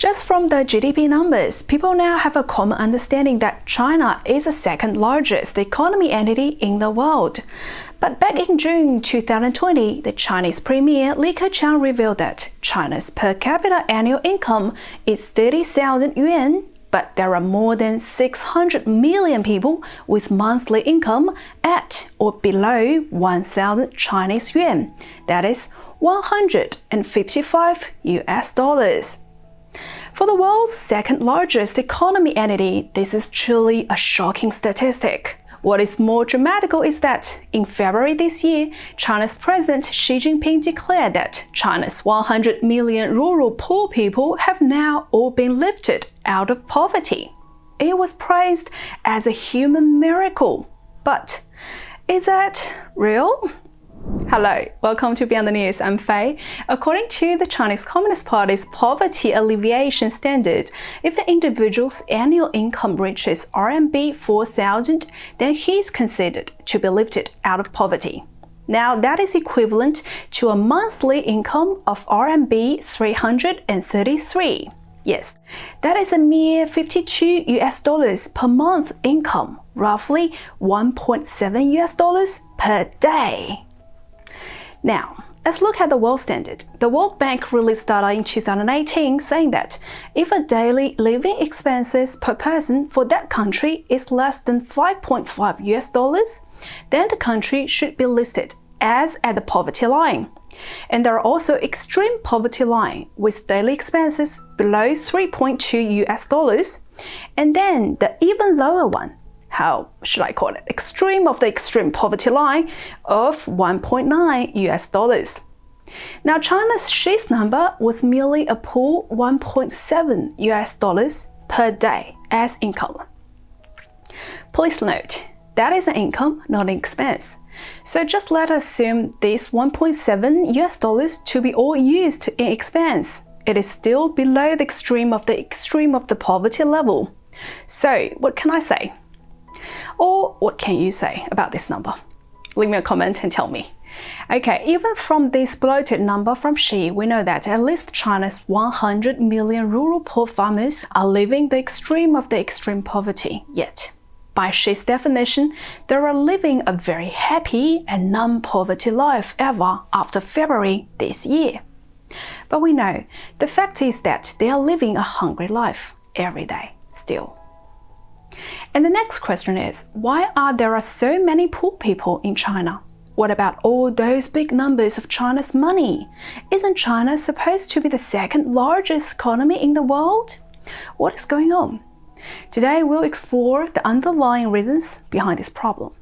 Just from the GDP numbers, people now have a common understanding that China is the second largest economy entity in the world. But back in June 2020, the Chinese Premier Li Keqiang revealed that China's per capita annual income is 30,000 yuan, but there are more than 600 million people with monthly income at or below 1,000 Chinese yuan, that is 155 US dollars. For the world's second largest economy entity, this is truly a shocking statistic. What is more dramatical is that in February this year, China's President Xi Jinping declared that China's 100 million rural poor people have now all been lifted out of poverty. It was praised as a human miracle. But is that real? Hello, welcome to Beyond the News. I'm Faye. According to the Chinese Communist Party's poverty alleviation standards, if an individual's annual income reaches RMB 4,000, then he is considered to be lifted out of poverty. Now, that is equivalent to a monthly income of RMB 333. Yes, that is a mere 52 US dollars per month income, roughly 1.7 US dollars per day. Now, let's look at the world standard. The World Bank released data in 2018 saying that if a daily living expenses per person for that country is less than 5.5 US dollars, then the country should be listed as at the poverty line. And there are also extreme poverty line with daily expenses below 3.2 US dollars, and then the even lower one, how should I call it, extreme of the extreme poverty line of 1.9 US dollars. Now, China's Xi's number was merely a poor 1.7 US dollars per day as income. Please note, that is an income, not an expense. So just let us assume this 1.7 US dollars to be all used in expense. It is still below the extreme of the poverty level. So what can I say? Or what can you say about this number? Leave me a comment and tell me. Okay, even from this bloated number from Xi, we know that at least China's 100 million rural poor farmers are living the extreme of the extreme poverty. Yet, by Xi's definition, they are living a very happy and non-poverty life ever after February this year. But we know the fact is that they are living a hungry life every day still. And the next question is, why are there so many poor people in China? What about all those big numbers of China's money? Isn't China supposed to be the second largest economy in the world? What is going on? Today we'll explore the underlying reasons behind this problem.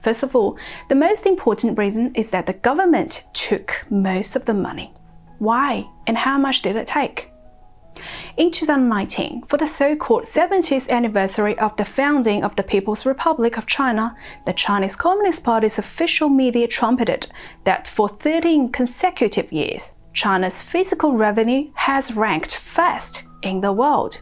First of all, the most important reason is that the government took most of the money. Why and how much did it take? In 2019, for the so-called 70th anniversary of the founding of the People's Republic of China, the Chinese Communist Party's official media trumpeted that for 13 consecutive years, China's fiscal revenue has ranked first in the world.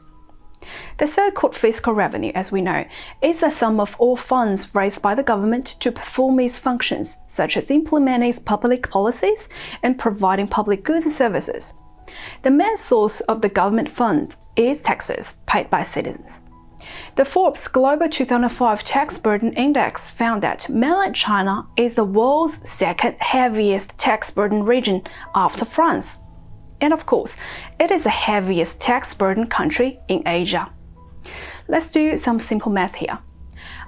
The so-called fiscal revenue, as we know, is the sum of all funds raised by the government to perform its functions, such as implementing its public policies and providing public goods and services. The main source of the government funds is taxes paid by citizens. The Forbes Global 2005 Tax Burden Index found that mainland China is the world's second heaviest tax burden region after France. And of course, it is the heaviest tax burden country in Asia. Let's do some simple math here.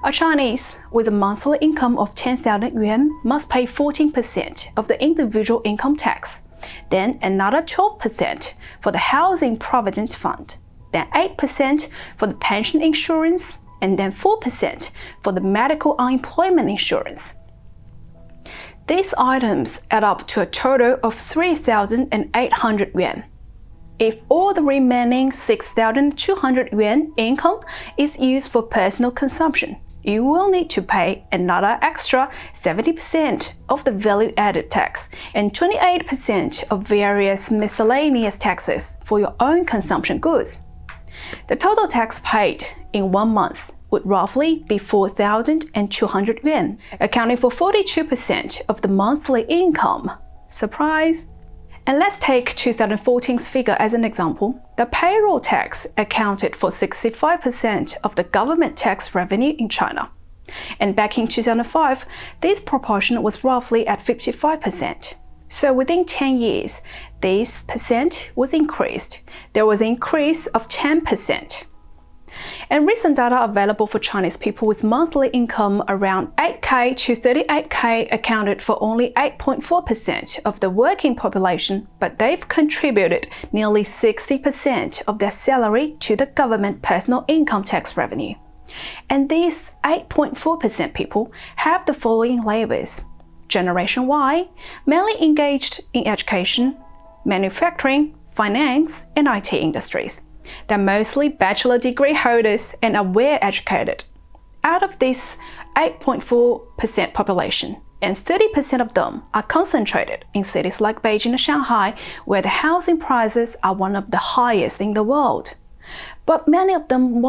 A Chinese with a monthly income of 10,000 yuan must pay 14% of the individual income tax, then another 12% for the Housing Provident Fund, then 8% for the pension insurance, and then 4% for the medical unemployment insurance. These items add up to a total of 3,800 yuan. If all the remaining 6,200 yuan income is used for personal consumption, you will need to pay another extra 70% of the value-added tax and 28% of various miscellaneous taxes for your own consumption goods. The total tax paid in 1 month would roughly be 4,200 yuan, accounting for 42% of the monthly income. Surprise! And let's take 2014's figure as an example. The payroll tax accounted for 65% of the government tax revenue in China. And back in 2005, this proportion was roughly at 55%. So within 10 years, this percent was increased. There was an increase of 10%. And recent data available for Chinese people with monthly income around 8K to 38K accounted for only 8.4% of the working population, but they've contributed nearly 60% of their salary to the government personal income tax revenue. And these 8.4% people have the following labors. Generation Y, mainly engaged in education, manufacturing, finance, and IT industries. They're mostly bachelor degree holders and are well educated. Out of this 8.4% population, and 30% of them are concentrated in cities like Beijing and Shanghai, where the housing prices are one of the highest in the world. But what many of them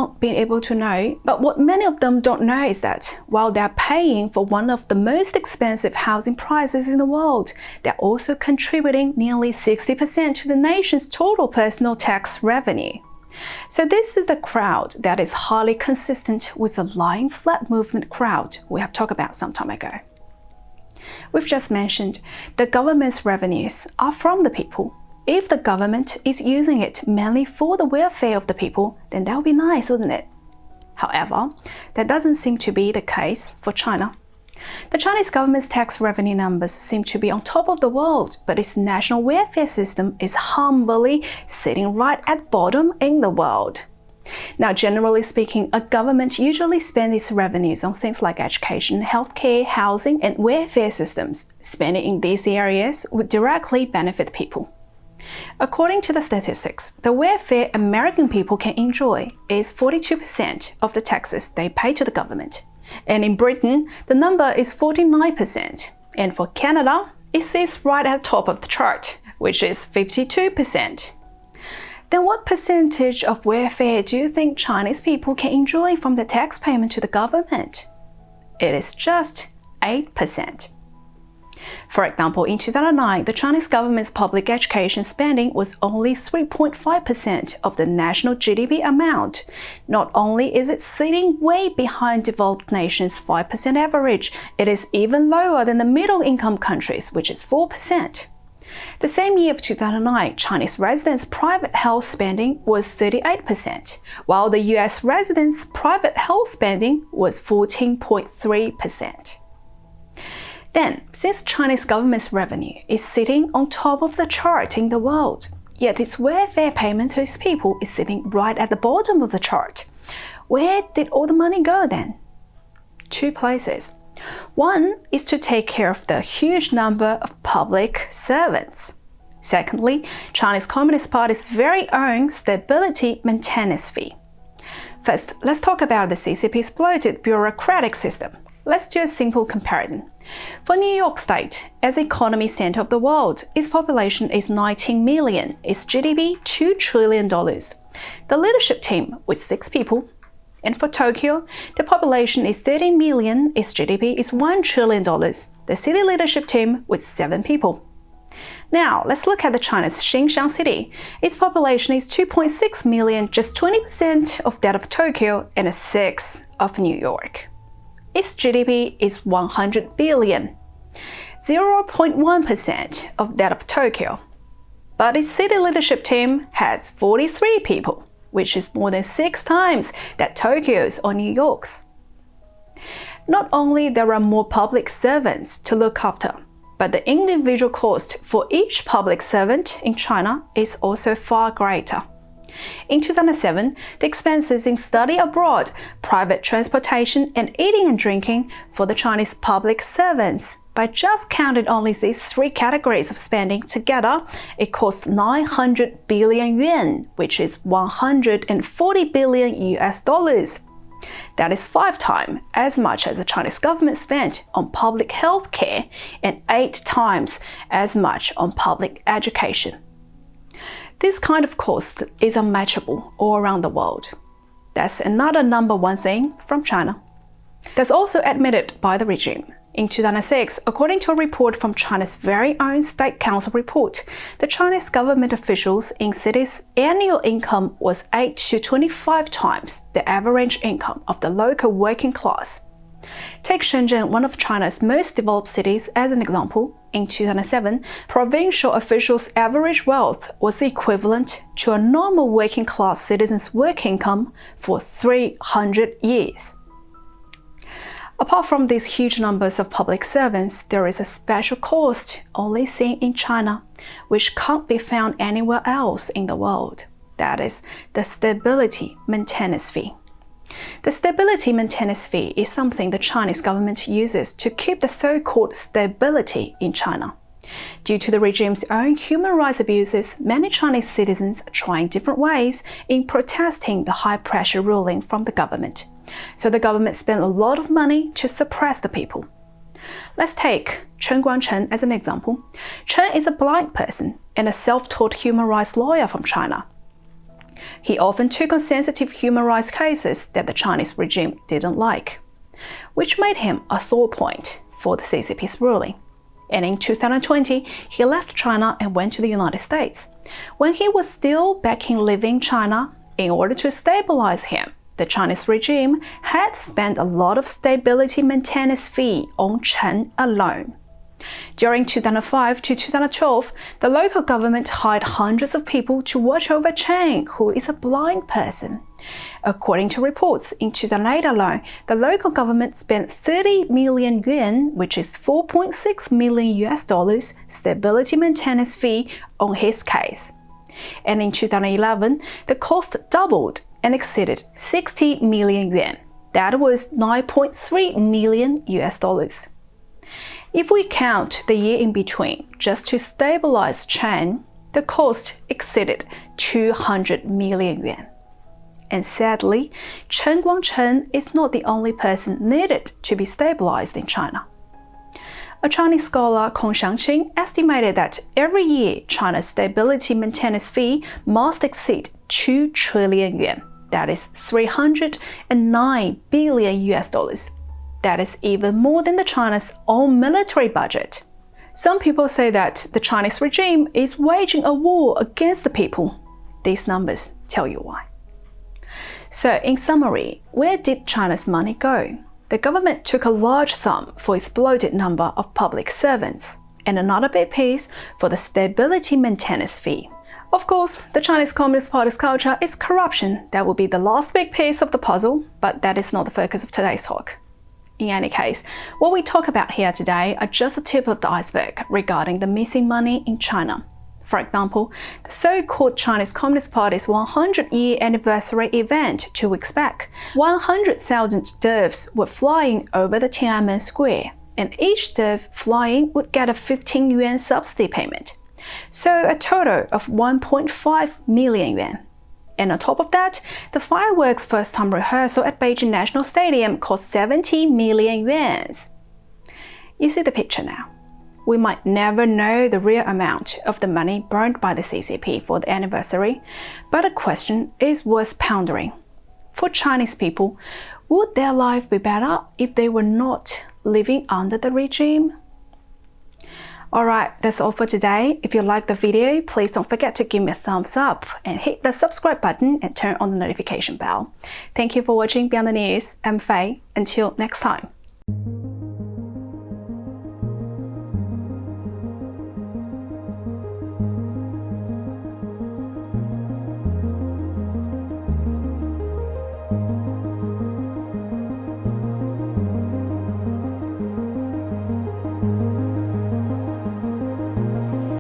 don't know is that while they're paying for one of the most expensive housing prices in the world, they're also contributing nearly 60% to the nation's total personal tax revenue. So this is the crowd that is highly consistent with the lying flat movement crowd we have talked about some time ago. We've just mentioned the government's revenues are from the people. If the government is using it mainly for the welfare of the people, then that would be nice, wouldn't it? However, that doesn't seem to be the case for China. The Chinese government's tax revenue numbers seem to be on top of the world, but its national welfare system is humbly sitting right at bottom in the world. Now, generally speaking, a government usually spends its revenues on things like education, healthcare, housing, and welfare systems. Spending in these areas would directly benefit people. According to the statistics, the welfare American people can enjoy is 42% of the taxes they pay to the government. And in Britain, the number is 49%. And for Canada, it sits right at the top of the chart, which is 52%. Then what percentage of welfare do you think Chinese people can enjoy from the tax payment to the government? It is just 8%. For example, in 2009, the Chinese government's public education spending was only 3.5% of the national GDP amount. Not only is it sitting way behind developed nations' 5% average, it is even lower than the middle-income countries, which is 4%. The same year of 2009, Chinese residents' private health spending was 38%, while the US residents' private health spending was 14.3%. Then, since Chinese government's revenue is sitting on top of the chart in the world, yet its welfare payment to its people is sitting right at the bottom of the chart, where did all the money go then? Two places. One is to take care of the huge number of public servants. Secondly, Chinese Communist Party's very own stability maintenance fee. First, let's talk about the CCP's bloated bureaucratic system. Let's do a simple comparison. For New York State, as economy center of the world, its population is 19 million, its GDP $2 trillion. The leadership team with 6 people. And for Tokyo, the population is 13 million, its GDP is $1 trillion. The city leadership team with 7 people. Now, let's look at the China's Xinjiang city. Its population is 2.6 million, just 20% of that of Tokyo and a sixth of New York. Its GDP is 100 billion, 0.1% of that of Tokyo. But its city leadership team has 43 people, which is more than 6 times that Tokyo's or New York's. Not only there are more public servants to look after, but the individual cost for each public servant in China is also far greater. In 2007, the expenses in study abroad, private transportation, and eating and drinking for the Chinese public servants, by just counting only these 3 categories of spending together, it cost 900 billion yuan, which is 140 billion US dollars. That is 5 times as much as the Chinese government spent on public health care and 8 times as much on public education. This kind of cost is unmatchable all around the world. That's another number 1 thing from China. That's also admitted by the regime. In 2006, according to a report from China's very own State Council report, the Chinese government officials in cities' annual income was 8 to 25 times the average income of the local working class. Take Shenzhen, one of China's most developed cities, as an example. In 2007, provincial officials' average wealth was equivalent to a normal working class citizen's work income for 300 years. Apart from these huge numbers of public servants, there is a special cost only seen in China, which can't be found anywhere else in the world. That is the stability maintenance fee. The stability maintenance fee is something the Chinese government uses to keep the so-called stability in China. Due to the regime's own human rights abuses, many Chinese citizens are trying different ways in protesting the high-pressure ruling from the government. So the government spent a lot of money to suppress the people. Let's take Chen Guangcheng as an example. Chen is a blind person and a self-taught human rights lawyer from China. He often took on sensitive human rights cases that the Chinese regime didn't like, which made him a sore point for the CCP's ruling. And in 2020, he left China and went to the United States. When he was still back in living China, in order to stabilize him, the Chinese regime had spent a lot of stability maintenance fee on Chen alone. During 2005 to 2012, the local government hired hundreds of people to watch over Chen, who is a blind person. According to reports, in 2008 alone, the local government spent 30 million yuan, which is $4.6 million stability maintenance fee on his case. And in 2011, the cost doubled and exceeded 60 million yuan. That was $9.3 million. If we count the year in between, just to stabilize Chen, the cost exceeded 200 million yuan. And sadly, Chen Guangcheng is not the only person needed to be stabilized in China. A Chinese scholar, Kong Xiangqing, estimated that every year China's stability maintenance fee must exceed 2 trillion yuan. That is $309 billion. That is even more than the China's own military budget. Some people say that the Chinese regime is waging a war against the people. These numbers tell you why. So, in summary, where did China's money go? The government took a large sum for its bloated number of public servants, and another big piece for the stability maintenance fee. Of course, the Chinese Communist Party's culture is corruption. That will be the last big piece of the puzzle, but that is not the focus of today's talk. In any case, what we talk about here today are just the tip of the iceberg regarding the missing money in China. For example, the so-called Chinese Communist Party's 100-year anniversary event 2 weeks back, 100,000 doves were flying over the Tiananmen Square, and each dove flying would get a 15 yuan subsidy payment. So a total of 1.5 million yuan. And on top of that, the fireworks first-time rehearsal at Beijing National Stadium cost 70 million yuan. You see the picture now. We might never know the real amount of the money burned by the CCP for the anniversary, but a question is worth pondering. For Chinese people, would their life be better if they were not living under the regime? Alright, that's all for today. If you liked the video, please don't forget to give me a thumbs up and hit the subscribe button and turn on the notification bell. Thank you for watching Beyond the News. I'm Faye. Until next time.